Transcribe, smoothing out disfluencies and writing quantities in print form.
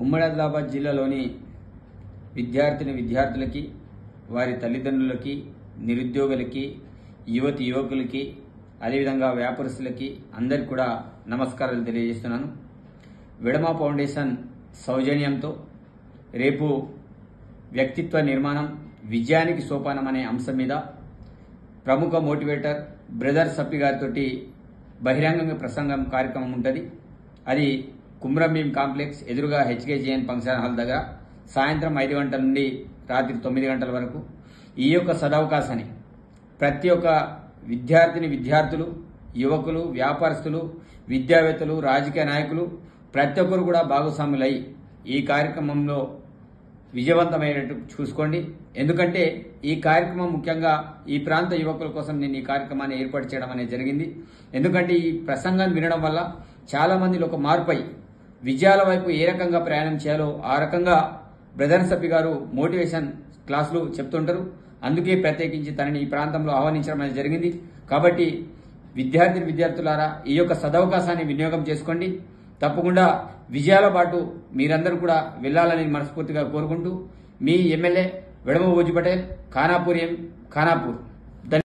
ఉమ్మడి ఆదిలాబాద్ జిల్లాలోని విద్యార్థులకి వారి తల్లిదండ్రులకి నిరుద్యోగులకి యువకులకి అదేవిధంగా వ్యాపారస్తులకి అందరికీ కూడా నమస్కారాలు తెలియజేస్తున్నాను. విడమ ఫౌండేషన్ సౌజన్యంతో రేపు వ్యక్తిత్వ నిర్మాణం విజయానికి సోపానం అనే అంశం మీద ప్రముఖ మోటివేటర్ బ్రదర్ సప్పి గారితో బహిరంగ ప్రసంగం కార్యక్రమం ఉంటుంది. అది కుమ్రంభీం కాంప్లెక్స్ ఎదురుగా హెచ్కేజీఎన్ ఫంక్షన్ హాల్ దగ్గర సాయంత్రం 5 గంటల నుండి రాత్రి 9 గంటల వరకు. ఈ యొక్క సదవకాశాన్ని ప్రతి ఒక్క విద్యార్థులు, యువకులు, వ్యాపారస్తులు, విద్యావేత్తలు, రాజకీయ నాయకులు ప్రతి ఒక్కరు కూడా భాగస్వాములై ఈ కార్యక్రమంలో విజయవంతమయ్యేటట్టు చూసుకోండి. ఎందుకంటే ఈ కార్యక్రమం ముఖ్యంగా ఈ ప్రాంత యువకుల కోసం నేను ఈ కార్యక్రమాన్ని ఏర్పాటు చేయడం అనేది జరిగింది. ఎందుకంటే ఈ ప్రసంగాన్ని వినడం వల్ల చాలా మందిలో ఒక మార్పై విజయాల వైపు ఏ రకంగా ప్రయాణం చేయాలో ఆ రకంగా బ్రదర్ సప్పి గారు మోటివేషన్ క్లాసులు చెప్తుంటారు. అందుకే ప్రత్యేకించి తనని ఈ ప్రాంతంలో ఆహ్వానించడం అనేది జరిగింది. కాబట్టి విద్యార్థులారా ఈ యొక్క సదవకాశాన్ని వినియోగం చేసుకోండి. తప్పకుండా విజయాల పాటు మీరందరూ కూడా వెళ్లాలని మనస్ఫూర్తిగా కోరుకుంటూ మీ ఎమ్మెల్యే విడమ భోజీ పటేల్, ఖానాపూర్.